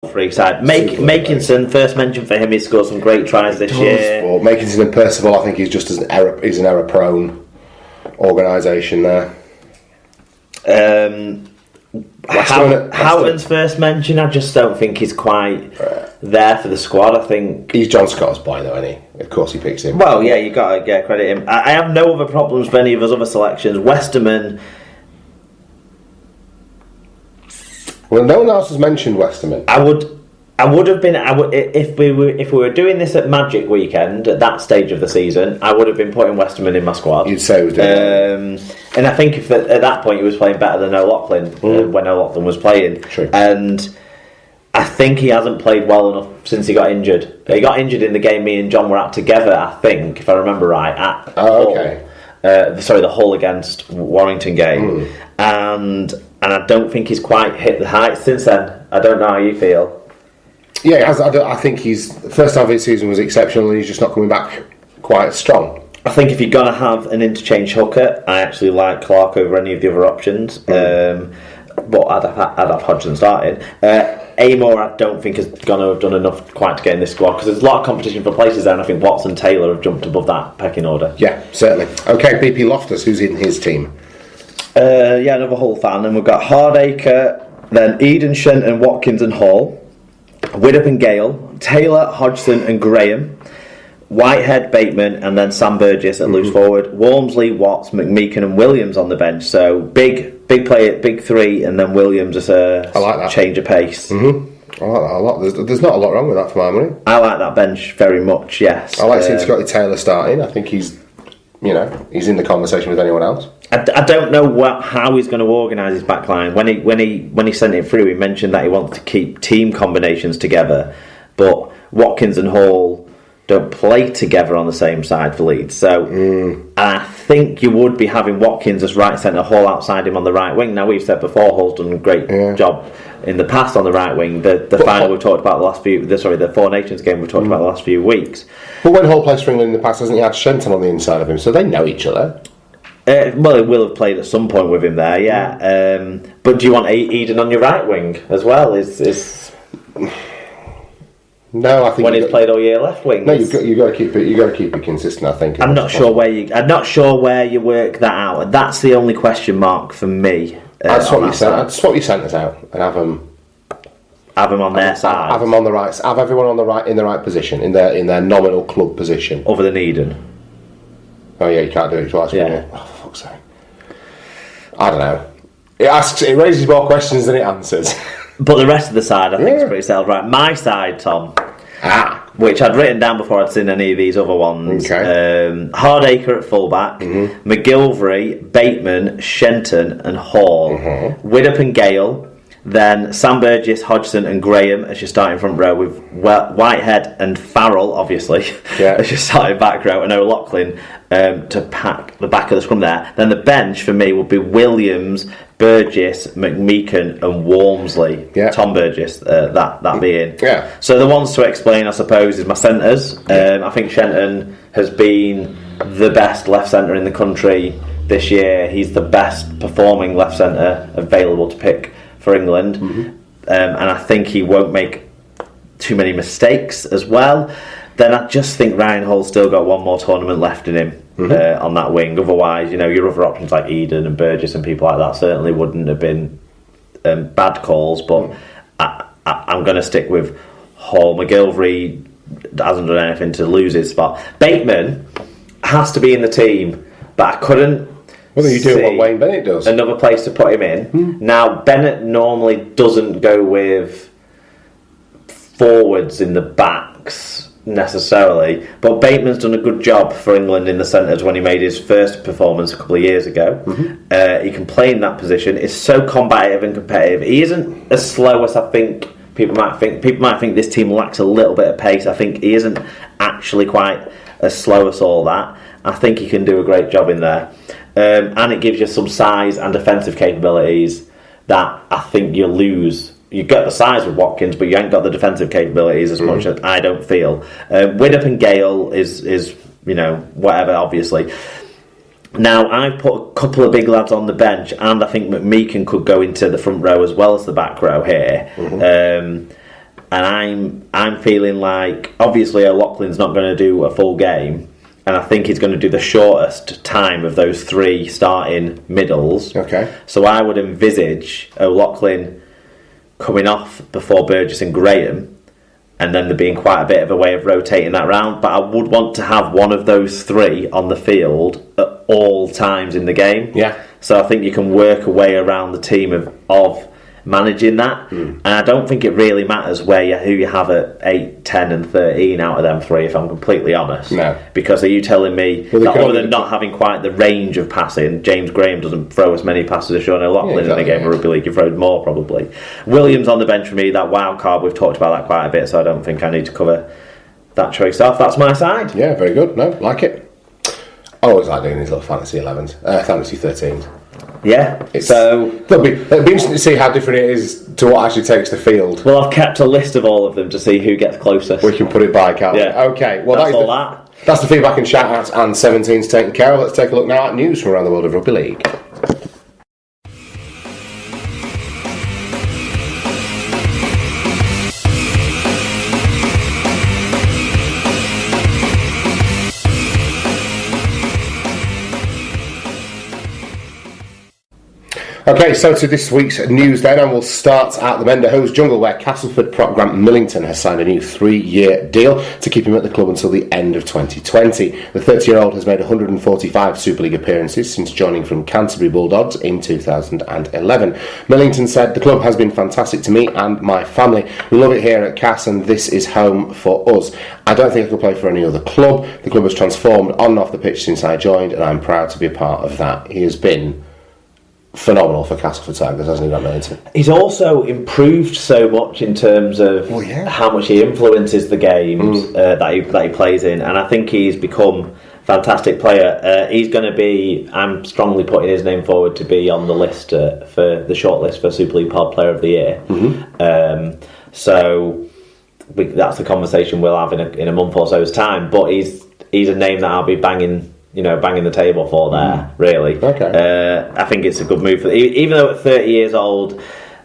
free side. Makinson, first mention for him, he scored some great tries this year. Makinson and Percival, I think he's just as an error-prone organisation there. Houghton's first mention, I just don't think he's quite there for the squad. I think he's John Scott's boy, though, isn't he? Of course, he picks him. Well, yeah, you got to get credit him. I have no other problems with any of his other selections. Westerman. Well, no one else has mentioned Westerman. I would have been if we were doing this at Magic Weekend at that stage of the season. I would have been putting Westerman in my squad. You'd say he was doing and I think if at that point he was playing better than O'Loughlin when O'Loughlin was playing. True. And I think he hasn't played well enough since he got injured. He got injured in the game me and John were at together, I think, if I remember right. The Hull against Warrington game, and I don't think he's quite hit the heights since then. I don't know how you feel. Yeah, I think his first half of his season was exceptional, and he's just not coming back quite strong. I think if you're going to have an interchange hooker, I actually like Clark over any of the other options. But I'd have Hodgson starting. Amor, I don't think is going to have done enough quite to get in this squad because there's a lot of competition for places there, and I think Watson and Taylor have jumped above that pecking order. Yeah, certainly. Okay, BP Loftus, who's in his team? Another Hull fan, and we've got Hardacre, then Eden, Shenton, Watkins and Hall, Widdop and Gale, Taylor, Hodgson and Graham, Whitehead, Bateman, and then Sam Burgess at loose forward, Walmsley, Watts, McMeekan and Williams on the bench. So big play, big three, and then Williams as a change of pace. I like that a lot. There's not a lot wrong with that for my money. I like that bench very much, yes. I like seeing Scotty Taylor starting. I think he's in the conversation with anyone else. I don't know how he's going to organise his back line. When he sent it through, he mentioned that he wants to keep team combinations together, but Watkins and Hall don't play together on the same side for Leeds. So I think you would be having Watkins as right centre, Hall outside him on the right wing. Now, we've said before, Hall's done a great job in the past on the right wing. The final we've talked about the Four Nations game we've talked about the last few weeks. But when Hall plays for England in the past, hasn't he had Shenton on the inside of him? So they know each other. Well, he will have played at some point with him there, yeah. But do you want Eden on your right wing as well? No, I think when he's played all year left wing. No, you've got to keep it. You've got to keep it consistent. I think. I'm not sure where you work that out. And that's the only question mark for me. I'd swap your centres out and have them on their side. Have them on the right. Have everyone on the right in the right position in their nominal club position. Other than Eden. Oh yeah, you can't do it twice. Yeah. Oh, for fuck's sake. I don't know. It raises more questions than it answers. But the rest of the side, I think, is pretty settled. Right, my side, Tom, which I'd written down before I'd seen any of these other ones. Okay. Hardacre at fullback, McGilvery, Bateman, Shenton, and Hall. Widdop and Gale. Then Sam Burgess, Hodgson, and Graham as your starting front row, with Whitehead and Farrell, obviously, as your starting back row, and O'Loughlin to pack the back of the scrum there. Then the bench for me would be Williams, Burgess, McMeekan, and Walmsley. Tom Burgess, that being. So the ones to explain, I suppose, is my centres. I think Shenton has been the best left centre in the country this year. He's the best performing left centre available to pick for England, and I think he won't make too many mistakes as well. Then I just think Ryan Hall's still got one more tournament left in him on that wing. Otherwise, your other options like Eden and Burgess and people like that certainly wouldn't have been bad calls. But I'm going to stick with Hall. McGilvery hasn't done anything to lose his spot. Bateman has to be in the team, but I couldn't. Well, then you do what Wayne Bennett does. Another place to put him in. Now, Bennett normally doesn't go with forwards in the backs necessarily, but Bateman's done a good job for England in the centres when he made his first performance a couple of years ago. He can play in that position. It's so combative and competitive. He isn't as slow as I think people might think. People might think this team lacks a little bit of pace. I think he isn't actually quite as slow as all that. I think he can do a great job in there. And it gives you some size and defensive capabilities that I think you lose. You get the size with Watkins, but you ain't got the defensive capabilities as much as I don't feel. Widdop and Gale is whatever, obviously. Now, I've put a couple of big lads on the bench, and I think McMeekan could go into the front row as well as the back row here. I'm feeling like obviously O'Loughlin's not going to do a full game, and I think he's going to do the shortest time of those 3 starting middles. Okay. So I would envisage O'Loughlin coming off before Burgess and Graham, and then there being quite a bit of a way of rotating that round. But I would want to have one of those 3 on the field at all times in the game. Yeah. So I think you can work a way around the team of managing that. And I don't think it really matters who you have at 8, 10 and 13 out of them 3, if I'm completely honest. No. Because are you telling me that other than not having quite the range of passing, James Graham doesn't throw as many passes as Sean O'Loughlin in a game of rugby league? He throws more probably. Williams on the bench for me, that wild card, we've talked about that quite a bit, so I don't think I need to cover that choice off. That's my side. Yeah, very good. No, like it. I always like doing these little fantasy 11s, fantasy 13s. Yeah, it'll be interesting to see how different it is to what actually takes the field. Well, I've kept a list of all of them to see who gets closest. We can put it by, can't we? Yeah. Okay, well that's the feedback and shout-outs and 17's taken care of. Let's take a look now at news from around the world of rugby league. Okay, so to this week's news then, and we'll start at the Mender Hose Jungle, where Castleford prop Grant Millington has signed a new 3-year deal to keep him at the club until the end of 2020. The 30-year-old has made 145 Super League appearances since joining from Canterbury Bulldogs in 2011. Millington said, "The club has been fantastic to me and my family. We love it here at Cass, and this is home for us. I don't think I could play for any other club. The club has transformed on and off the pitch since I joined, and I'm proud to be a part of that." He has been phenomenal for Castleford Tigers, hasn't he, Grant Millington? He's also improved so much in terms of how much he influences the games that he plays in, and I think he's become a fantastic player. He's going to be, I'm strongly putting his name forward to be on the list for the shortlist for Super League Pod Player of the Year. That's the conversation we'll have in a month or so's time, but he's a name that I'll be banging the table for there, really. Okay. I think it's a good move. Even though at 30 years old,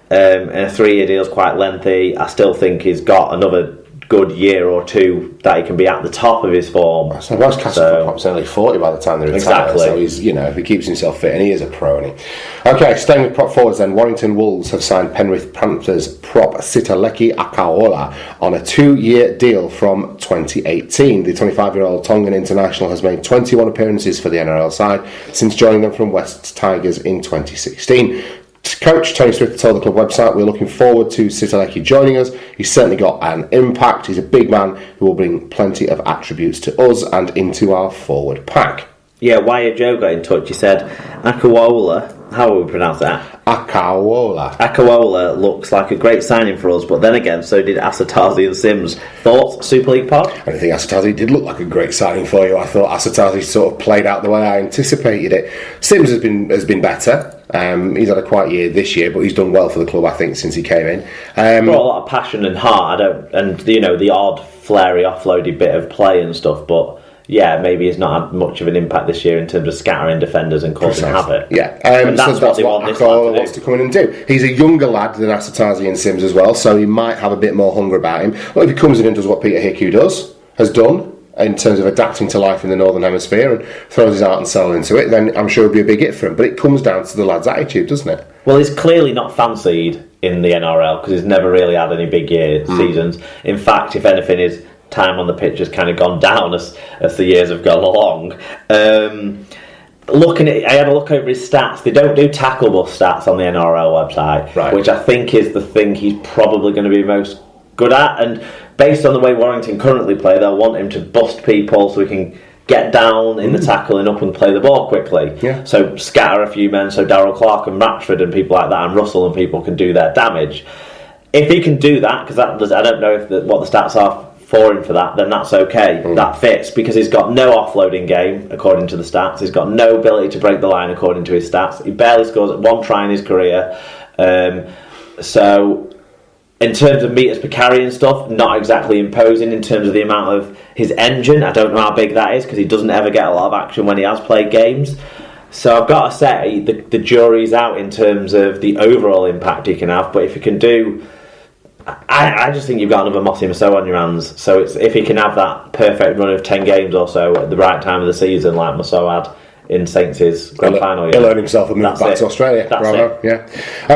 and a 3-year deal is quite lengthy, I still think he's got another good year or two that he can be at the top of his form. So most Castleford props only 40 by the time they retire. Exactly. So he's, if he keeps himself fit, and he is a pro, isn't he? Okay, staying with prop forwards then, Warrington Wolves have signed Penrith Panthers prop Sitaleki Akaola on a 2-year deal from 2018. The 25-year-old Tongan international has made 21 appearances for the NRL side since joining them from West Tigers in 2016. Coach Tony Smith told the club website, "We're looking forward to Sitaleki joining us. He's certainly got an impact. He's a big man who will bring plenty of attributes to us and into our forward pack." Yeah, Wire Joe got in touch. He said, Akawola, how would we pronounce that? Akawola. Akawola looks like a great signing for us, but then again, so did Asatazi and Sims. Thoughts, Super League Pod? I think Asatazi did look like a great signing for you. I thought Asatazi sort of played out the way I anticipated it. Sims has been better. He's had a quiet year this year, but he's done well for the club, I think, since he came in. Brought a lot of passion and heart. The odd flary offloaded bit of play and stuff, but yeah, maybe he's not had much of an impact this year in terms of scattering defenders and causing havoc. Yeah, and that's what they want this lad to do. Wants to come in and do. He's a younger lad than Asatazi and Sims as well, so he might have a bit more hunger about him. Well, if he comes in and does what Peter Hickey has done, in terms of adapting to life in the Northern Hemisphere and throws his heart and soul into it, then I'm sure it'll be a big hit for him. But it comes down to the lad's attitude, doesn't it? Well, he's clearly not fancied in the NRL because he's never really had any big seasons. In fact, if anything, his time on the pitch has kind of gone down as the years have gone along. I had a look over his stats. They don't do tackle bust stats on the NRL website, right, which I think is the thing he's probably going to be most good at. And based on the way Warrington currently play, they'll want him to bust people so he can get down in the tackle and up and play the ball quickly. Yeah. So scatter a few men so Darryl Clark and Ratchford and people like that and Russell and people can do their damage. If he can do that, because I don't know what the stats are for him for that, then that's okay. That fits because he's got no offloading game according to the stats. He's got no ability to break the line according to his stats. He barely scores at one try in his career. So in terms of metres per carry and stuff, not exactly imposing in terms of the amount of his engine. I don't know how big that is because he doesn't ever get a lot of action when he has played games. So I've got to say the jury's out in terms of the overall impact he can have, but if he can do I just think you've got another Mossy Maso on your hands. So if he can have that perfect run of 10 games or so at the right time of the season, like Maso had in Saints' grand final. He'll earn himself a move back to Australia. That's Bravo. it. Yeah.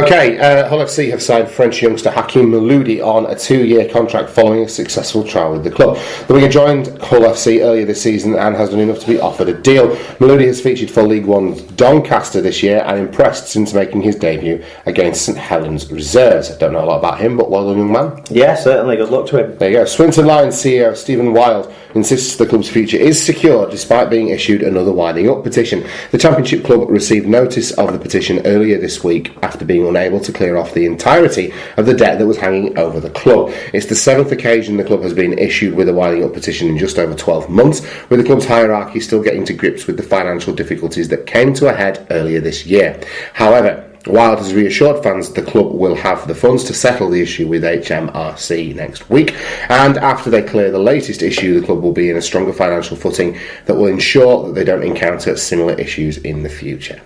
Okay, Hull FC have signed French youngster Hakim Maloudi on a 2-year contract following a successful trial with the club. The winger joined Hull FC earlier this season and has done enough to be offered a deal. Maloudi has featured for League One's Doncaster this year and impressed since making his debut against St Helens Reserves. I don't know a lot about him, but well done, young man. Yeah, certainly. Good luck to him. There you go. Swinton Lions CEO Stephen Wild insists the club's future is secure despite being issued another winding up petition. The Championship club received notice of the petition earlier this week after being unable to clear off the entirety of the debt that was hanging over the club. It's the 7th occasion the club has been issued with a winding up petition in just over 12 months, with the club's hierarchy still getting to grips with the financial difficulties that came to a head earlier this year. However, Wild has reassured fans the club will have the funds to settle the issue with HMRC next week, and after they clear the latest issue, the club will be in a stronger financial footing that will ensure that they don't encounter similar issues in the future.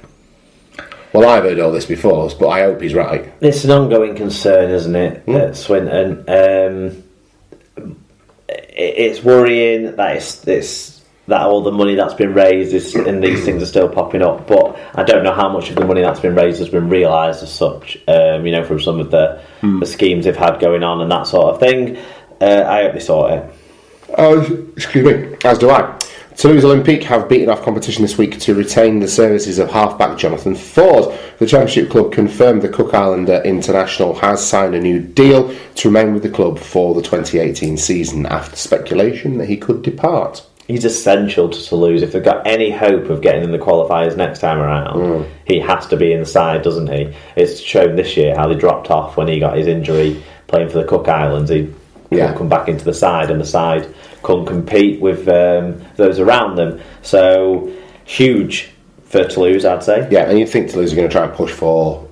Well, I've heard all this before, but I hope he's right. It's an ongoing concern, isn't it, at Swinton? It's worrying that it's that all the money that's been raised and these things are still popping up, but I don't know how much of the money that's been raised has been realised as such, from some of the schemes they've had going on and that sort of thing. I hope they sort it. Oh, excuse me, as do I. Toulouse Olympique have beaten off competition this week to retain the services of half-back Jonathan Ford. The Championship club confirmed the Cook Islander international has signed a new deal to remain with the club for the 2018 season after speculation that he could depart. He's essential to Toulouse. If they've got any hope of getting in the qualifiers next time around, he has to be in the side, doesn't he? It's shown this year how they dropped off when he got his injury playing for the Cook Islands. He couldn't come back into the side, and the side couldn't compete with those around them. So, huge for Toulouse, I'd say. Yeah, and you'd think Toulouse are going to try and push for,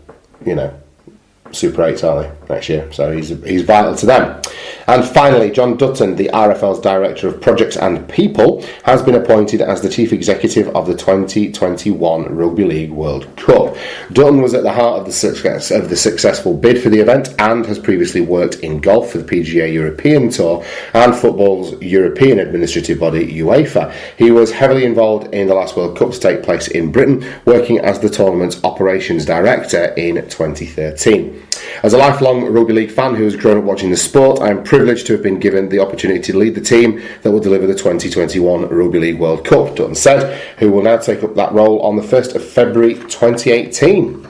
Super 8s, aren't they, next year? So he's vital to them. And finally, John Dutton, the RFL's Director of Projects and People, has been appointed as the Chief Executive of the 2021 Rugby League World Cup. Dutton was at the heart of the successful bid for the event and has previously worked in golf for the PGA European Tour and football's European administrative body, UEFA. He was heavily involved in the last World Cup to take place in Britain, working as the tournament's operations director in 2013. As a lifelong rugby league fan who has grown up watching the sport, I am privileged to have been given the opportunity to lead the team that will deliver the 2021 Rugby League World Cup, Dutton said, who will now take up that role on the 1st of February 2018.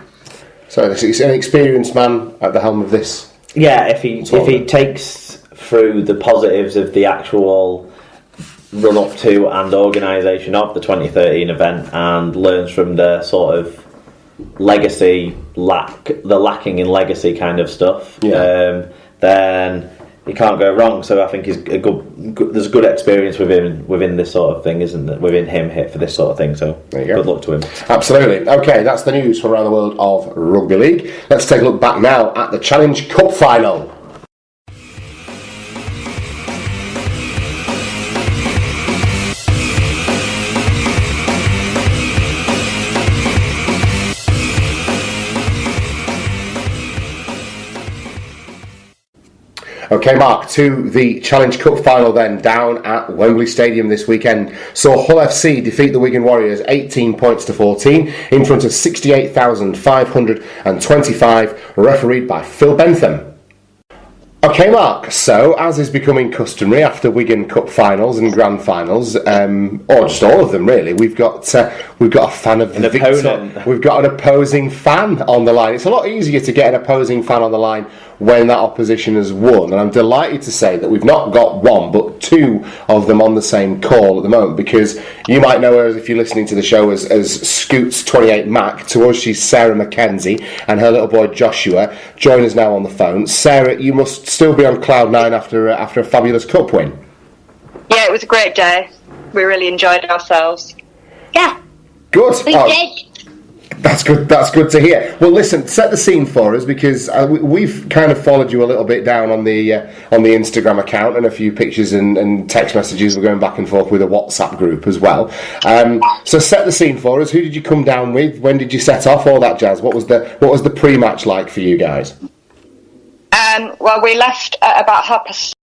So he's an experienced man at the helm of this. Yeah, if he takes through the positives of the actual run-up to and organisation of the 2013 event and learns from the sort of lacking in legacy kind of stuff, then he can't go wrong. So I think he's there's good experience within this sort of thing, isn't there? Within him hit for this sort of thing. So good luck to him. Absolutely. Okay, that's the news from around the world of rugby league. Let's take a look back now at the Challenge Cup final. Okay, Mark, to the Challenge Cup final then, down at Wembley Stadium this weekend. Saw Hull FC defeat the Wigan Warriors 18 points to 14 in front of 68,525, refereed by Phil Bentham. Okay, Mark, so as is becoming customary after Wigan Cup finals and grand finals, or just all of them really, we've got a fan of the victor. We've got an opposing fan on the line. It's a lot easier to get an opposing fan on the line when that opposition has won, and I'm delighted to say that we've not got one but two of them on the same call at the moment, because you might know her if you're listening to the show as Scoots28 Mac. To us she's Sarah Mackenzie, and her little boy Joshua join us now on the phone. Sarah, you must still be on cloud nine after a fabulous cup win. Yeah, it was a great day. We really enjoyed ourselves. Yeah. Good. We did. That's good. That's good to hear. Well, listen, set the scene for us, because we've kind of followed you a little bit down on the Instagram account, and a few pictures and text messages. We're going back and forth with a WhatsApp group as well. So set the scene for us. Who did you come down with? When did you set off? All that jazz. What was the pre-match like for you guys? Well, we left at about 6:30.